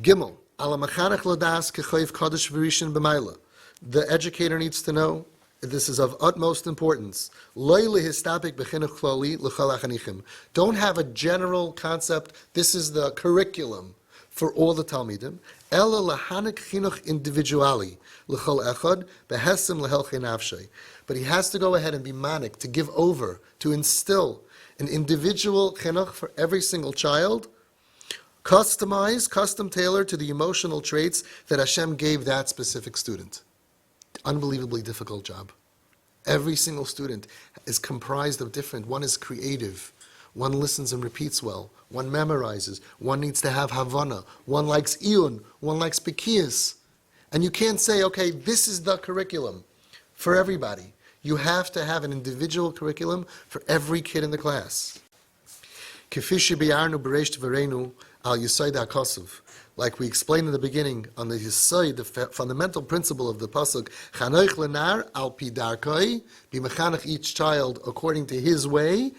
Gimel, ala machanech ladas kechoyv kadosh v'rishon b'mayla. The educator needs to know, this is of utmost importance. Don't have a general concept, this is the curriculum for all the Talmidim. But he has to go ahead and be manic, to give over, to instill an individual chinuch for every single child, customized, custom tailored to the emotional traits that Hashem gave that specific student. Unbelievably difficult job. Every single student is comprised of different. One is creative. One listens and repeats well. One memorizes. One needs to have Havana. One likes Iyun. One likes Pekiyas. And you can't say, okay, this is the curriculum for everybody. You have to have an individual curriculum for every kid in the class. Kifishi biyarnu b'reish tverenu al yisayid ha'kosuv. Like we explained in the beginning, on the Yisayid, the fundamental principle of the pasuk, Chanoich lenar al pi darkoi, be mechanech each child according to his way,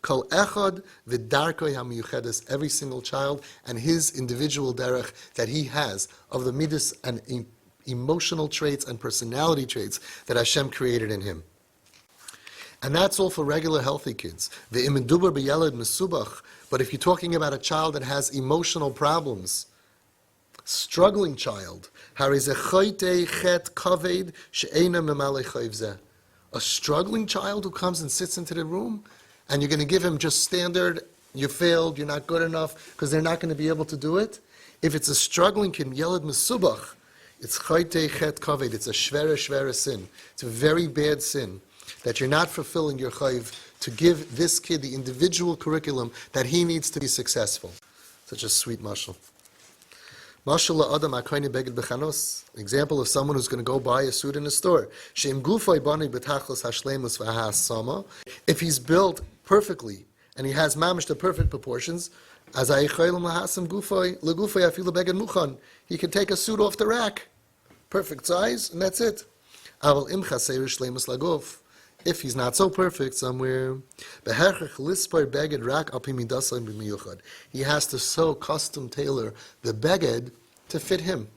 kol echad v'darkoi hamiyuchedes, every single child, and his individual derech that he has of the midas and emotional traits and personality traits that Hashem created in him. And that's all for regular healthy kids. The imidubar b'yeled mesubach. But if you're talking about a child that has emotional problems, struggling child, a struggling child who comes and sits into the room, and you're going to give him just standard, you failed, you're not good enough, because they're not going to be able to do it. If it's a struggling kid, yeled mesubach, it's chayte chet kaved, it's a shvere sin. It's a very bad sin that you're not fulfilling your chayv to give this kid the individual curriculum that he needs to be successful. Such a sweet mashal. Mashal la'adam ha'koyne beged b'chanos. Example of someone who's going to go buy a suit in a store. She'im gufay bani b'tachlos hashlemus v'ha'asama. If he's built perfectly and he has mamish the perfect proportions, as ha'yichaylim lahasam gufay legufay afilu beged muchan. He can take a suit off the rack, perfect size, and that's it. Aval im chaser shlemus laguf. If he's not so perfect somewhere, he has to so custom tailor the beged to fit him.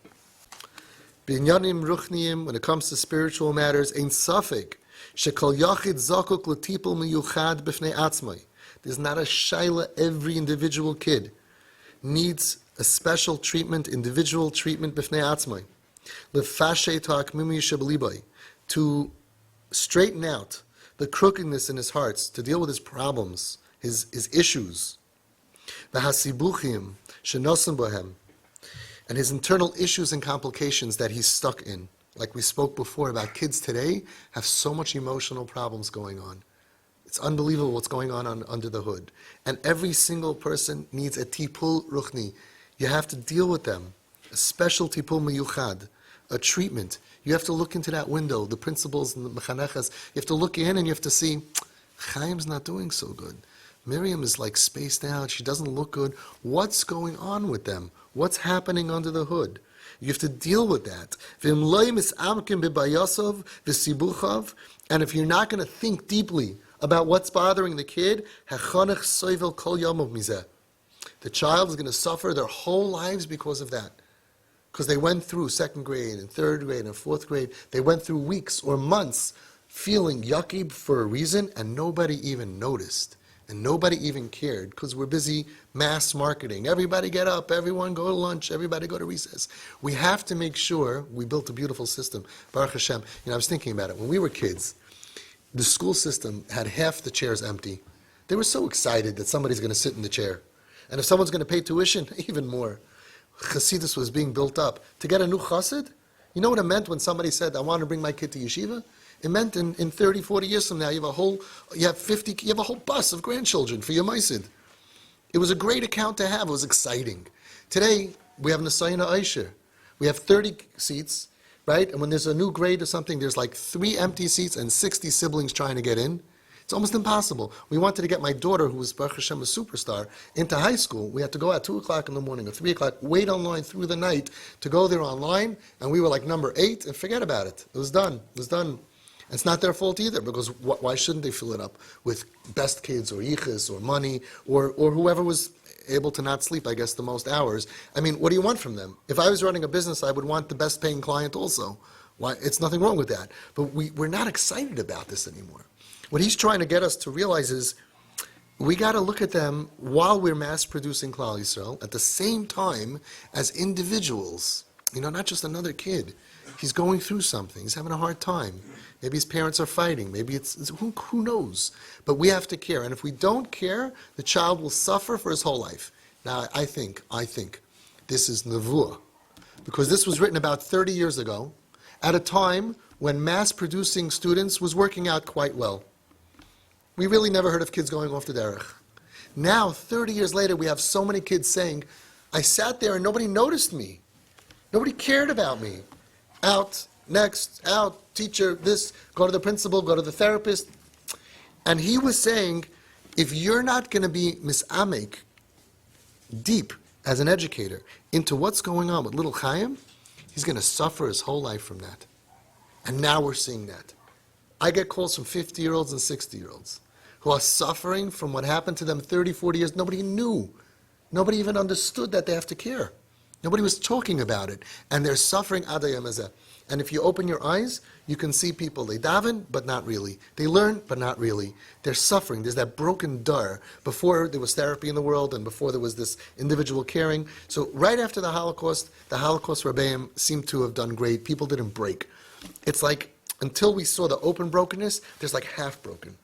When it comes to spiritual matters, ein safek shekol yachid zakuk l'tipul miyuchad b'fnei atzmai. There's not a shaila. Every individual kid needs a special treatment, individual treatment b'fnei atzmai. L'fashay ta'akmimi sheb'libai, to straighten out the crookedness in his hearts, to deal with his problems, his issues, v'hasibuchim shenosim bohem, and his internal issues and complications that he's stuck in. Like we spoke before about kids today have so much emotional problems going on. It's unbelievable what's going on under the hood. And every single person needs a tipul ruchni. You have to deal with them. A special tipul miyuchad, a treatment. You have to look into that window, the principals and the mechanechas. You have to look in and you have to see, Chaim's not doing so good. Miriam is like spaced out. She doesn't look good. What's going on with them? What's happening under the hood? You have to deal with that. And if you're not going to think deeply about what's bothering the kid, the child is going to suffer their whole lives because of that. Because they went through second grade and third grade and fourth grade. They went through weeks or months feeling yucky for a reason, and nobody even noticed. And nobody even cared because we're busy mass marketing. Everybody get up, everyone go to lunch, everybody go to recess. We have to make sure we built a beautiful system. Baruch Hashem. I was thinking about it. When we were kids, the school system had half the chairs empty. They were so excited that somebody's going to sit in the chair. And if someone's going to pay tuition, even more. Chassidus was being built up. To get a new chassid, you know what it meant when somebody said, I want to bring my kid to yeshiva? It meant in 30, 40 years from now, you have a whole bus of grandchildren for your maisid. It was a great account to have. It was exciting. Today, we have Nesayna Aisher. We have 30 seats, right? And when there's a new grade or something, there's like 3 empty seats and 60 siblings trying to get in. It's almost impossible. We wanted to get my daughter, who was Baruch Hashem a superstar, into high school. We had to go at 2 o'clock in the morning or 3 o'clock, wait online through the night to go there online, and we were like number 8, and forget about it. It was done. It was done. It's not their fault either, because why shouldn't they fill it up with best kids or yichus or money or whoever was able to not sleep, I guess, the most hours. I mean, what do you want from them? If I was running a business, I would want the best paying client also. Why? It's nothing wrong with that. But we're not excited about this anymore. What he's trying to get us to realize is we got to look at them while we're mass producing Klal Yisrael at the same time as individuals. Not just another kid. He's going through something. He's having a hard time. Maybe his parents are fighting. Maybe it's who knows? But we have to care. And if we don't care, the child will suffer for his whole life. Now, I think this is nevuah, because this was written about 30 years ago, at a time when mass-producing students was working out quite well. We really never heard of kids going off the derech. Now, 30 years later, we have so many kids saying, I sat there and nobody noticed me. Nobody cared about me. Out, next, out, teacher, this, go to the principal, go to the therapist. And he was saying, if you're not going to be misamek, deep as an educator, into what's going on with little Chaim, he's going to suffer his whole life from that. And now we're seeing that. I get calls from 50-year-olds and 60-year-olds who are suffering from what happened to them 30, 40 years. Nobody knew. Nobody even understood that they have to care. Nobody was talking about it. And they're suffering adayam hazeh. And if you open your eyes, you can see people, they daven, but not really. They learn, but not really. They're suffering. There's that broken dar. Before there was therapy in the world, and before there was this individual caring. So right after the Holocaust Rebbeim seemed to have done great. People didn't break. It's like, until we saw the open brokenness, there's like half broken.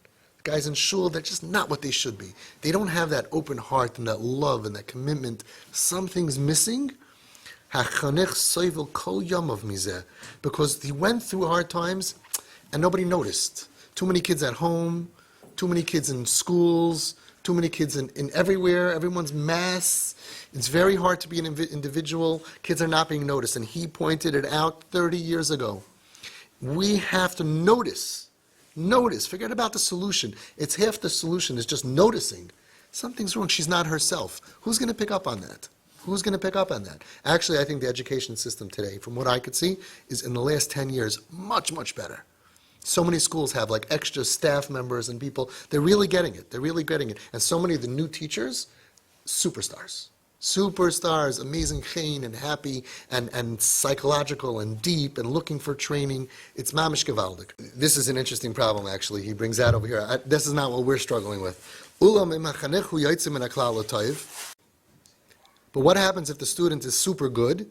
Guys in shul, they're just not what they should be. They don't have that open heart and that love and that commitment. Something's missing. Because he went through hard times and nobody noticed. Too many kids at home, too many kids in schools, too many kids in everywhere, everyone's mass. It's very hard to be an individual. Kids are not being noticed. And he pointed it out 30 years ago. We have to notice. Notice. Forget about the solution. It's half the solution is just noticing. Something's wrong. She's not herself. Who's going to pick up on that? Who's going to pick up on that? Actually, I think the education system today, from what I could see, is in the last 10 years much, much better. So many schools have like extra staff members and people. They're really getting it. They're really getting it. And so many of the new teachers, superstars. Superstars, amazing chain and happy and psychological and deep and looking for training. It's mamish gewaldig. This is an interesting problem, actually. He brings out over here. This is not what we're struggling with. But what happens if the student is super good?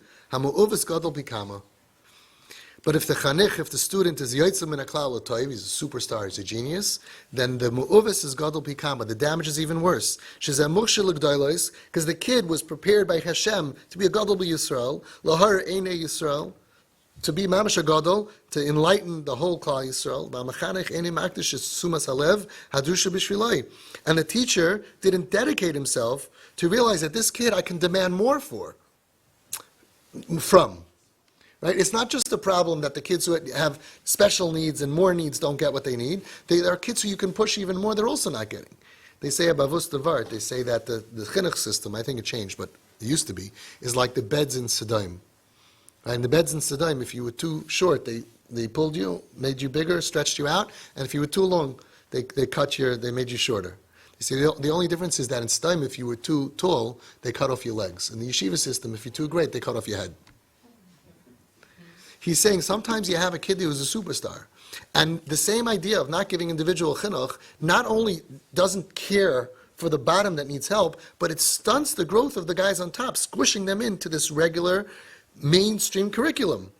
But if the student is yotzim min haklal l'toiv, he's a superstar, he's a genius, then the mu'uvis is gadol pikama. The damage is even worse. Because the kid was prepared by Hashem to be a gadol b'Yisrael, lahar einei Yisrael, to be mamash a gadol, to enlighten the whole Klal Yisrael. And the teacher didn't dedicate himself to realize that this kid I can demand more from. Right? It's not just a problem that the kids who have special needs and more needs don't get what they need. There are kids who you can push even more, they're also not getting. They say abavus devart, they say that the chinuch system, I think it changed, but it used to be, is like the beds in Sodom. Right? And the beds in Sodom, if you were too short, they pulled you, made you bigger, stretched you out, and if you were too long, they made you shorter. You see, the only difference is that in Sodom, if you were too tall, they cut off your legs. In the yeshiva system, if you're too great, they cut off your head. He's saying sometimes you have a kid who's a superstar. And the same idea of not giving individual chinuch not only doesn't care for the bottom that needs help, but it stunts the growth of the guys on top, squishing them into this regular mainstream curriculum.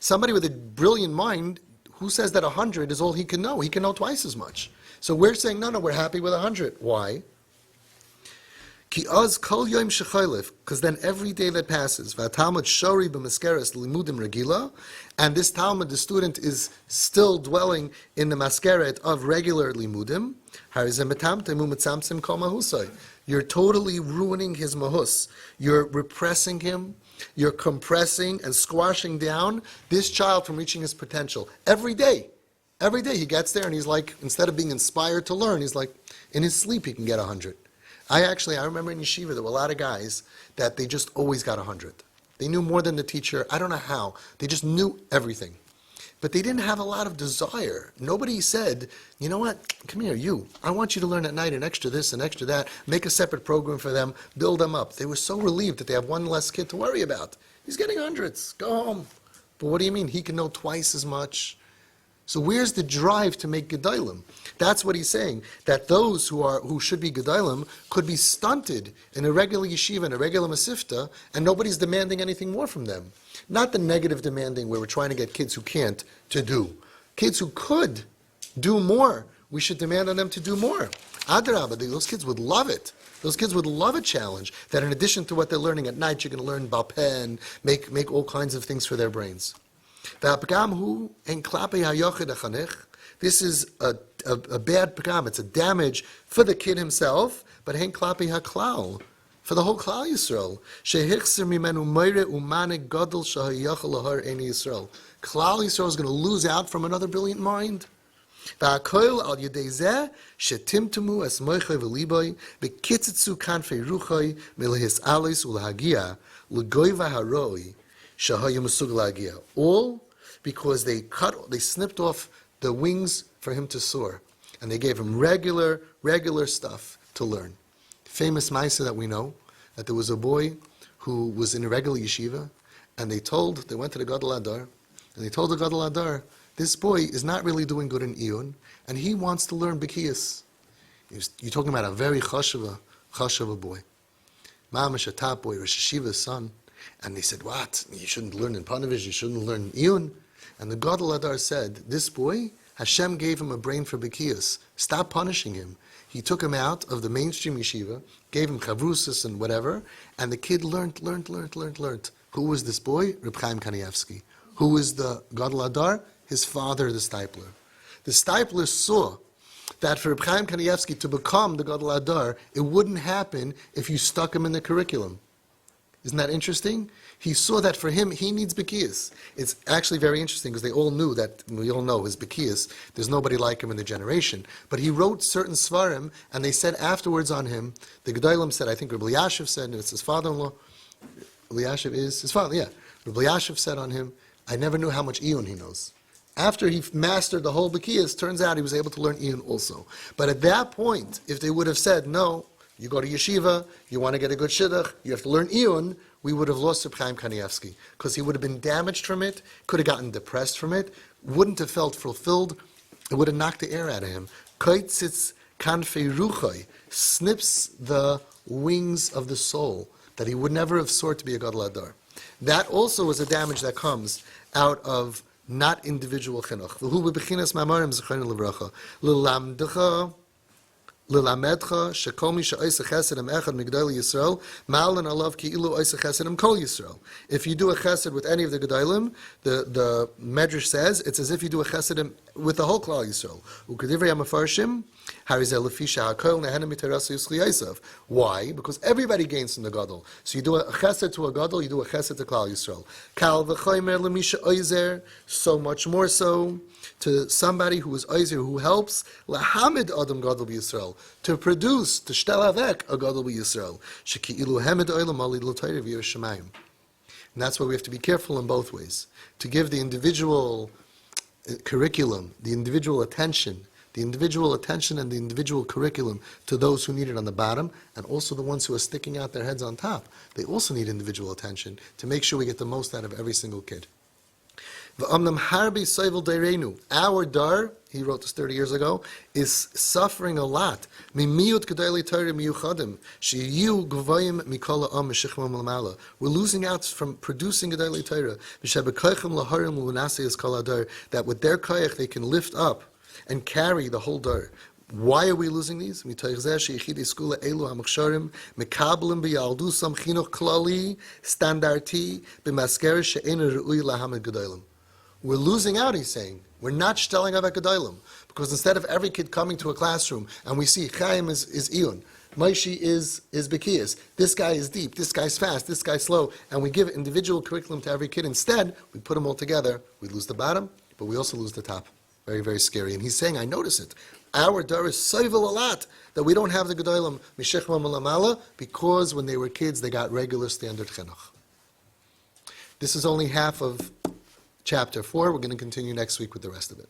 Somebody with a brilliant mind, who says that 100 is all he can know? He can know twice as much. So we're saying, no, we're happy with 100. Why? Because then every day that passes, and this Talmud, the student is still dwelling in the maskeret of regular limudim, you're totally ruining his mahus. You're repressing him. You're compressing and squashing down this child from reaching his potential. Every day he gets there and he's like, instead of being inspired to learn, he's like, in his sleep he can get 100. I remember in yeshiva, there were a lot of guys that they just always got 100. They knew more than the teacher. I don't know how. They just knew everything. but they didn't have a lot of desire. Nobody said, you know what, come here, you. I want you to learn at night an extra this and extra that. Make a separate program for them. Build them up. They were so relieved that they have one less kid to worry about. He's getting hundreds. Go home. But what do you mean? He can know twice as much. So where's the drive to make Gedalim? That's what he's saying, that those who should be Gedalim could be stunted in a regular yeshiva, in a regular masifta, and nobody's demanding anything more from them. Not the negative demanding where we're trying to get kids who can't to do. Kids who could do more, we should demand on them to do more. Adrabah, those kids would love it. Those kids would love a challenge that in addition to what they're learning at night, you're going to learn balpeh and make all kinds of things for their brains. This is a bad pagam. It's a damage for the kid himself, but hen klapi haklal, for the whole Klal Yisrael. Shehichser mimenu meire umanik gadol shahayachal lahar eni Yisrael. Klal Yisrael is going to lose out from another brilliant mind. Va'akoil al yedei zeh shetimtemu es moichai v'liboy bekitzitzu kanfei ruchai milhis alis ulahagia legoiva haroi shahayim usug lahagia. All because they snipped off the wings for him to soar, and they gave him regular stuff to learn. Famous Maisa that we know, that there was a boy who was in a regular yeshiva, and they went to the Gadol Adar, and they told the Gadol Adar, this boy is not really doing good in Iyun, and he wants to learn B'kiyas. You're talking about a very chashava boy. Mamash, a top boy, Rosh Hashiva's son. And they said, what? You shouldn't learn in Panavish, you shouldn't learn in Iyun. And the Gadol Adar said, this boy, Hashem gave him a brain for B'kiyas. Stop punishing him. He took him out of the mainstream yeshiva, gave him chavrusis and whatever, and the kid learned. Who was this boy? Reb Chaim Kanievsky. Who was the Gadol Adar? His father, the Stipler. The Stipler saw that for Reb Chaim Kanievsky to become the Gadol Adar, it wouldn't happen if you stuck him in the curriculum. Isn't that interesting? He saw that for him, he needs B'kiyas. It's actually very interesting because they all knew that, we all know his B'kiyas, there's nobody like him in the generation. But he wrote certain Svarim, and they said afterwards on him, the Gedalim said, I think Rabbi Yashiv said, and it's his father-in-law, Yashiv is his father, yeah. Rabbi Yashiv said on him, I never knew how much Iyun he knows. After he mastered the whole B'kiyas, turns out he was able to learn Iyun also. But at that point, if they would have said, no, you go to yeshiva, you want to get a good shidduch, you have to learn Iyun, we would have lost Reb Chaim Kanievsky, because he would have been damaged from it, could have gotten depressed from it, wouldn't have felt fulfilled, it would have knocked the air out of him. Kaitzitz kanfei ruchai, snips the wings of the soul, that he would never have soared to be a Gadol Adar. That also is a damage that comes out of not individual chinuch. V'hu bebechinas ma'amarim zechaynu levracha. L'lamdecha Lilamedcha shekol mi she'oiseh chesedem echad migdali Yisrael ma'alan alav ki'ilu oiseh chesedem kol Yisrael. If you do a chesed with any of the gedalim, the Medrash says it's as if you do a chesed with the whole Klal Yisrael. Ukedivrei hamafarshim harizeh lefi shehakol nehenem mitarasu yischli Yosef. Why? Because everybody gains from the gadol. So you do a chesed to a gadol, you do a chesed to Klal Yisrael. Kal v'choymer lemi she'oizer, so much more so to somebody who is oizer, who helps lahamid adam gadol b'Yisrael, to produce, to shtel avek a gadol b'Yisrael. Sheki'ilu hemed oilam ali l'tayre v'yir shemayim. And that's why we have to be careful in both ways. To give the individual curriculum, the individual attention and the individual curriculum to those who need it on the bottom, and also the ones who are sticking out their heads on top. They also need individual attention to make sure we get the most out of every single kid. Our dar, he wrote this 30 years ago, is suffering a lot. We're losing out from producing Gedolei Torah. That with their koyach they can lift up and carry the whole dar. Why are we losing these? We're losing out, he's saying. We're not shtelling av gedolim, because instead of every kid coming to a classroom and we see Chaim is Iyun, Maishi is B'kiyas, this guy is deep, this guy's fast, this guy's slow, and we give individual curriculum to every kid. Instead, we put them all together. We lose the bottom, but we also lose the top. Very, very scary. And he's saying, I notice it. Our dar is soivel a lot that we don't have the gedolim mishechma malamala, because when they were kids they got regular standard chinuch. This is only half of chapter 4. We're going to continue next week with the rest of it.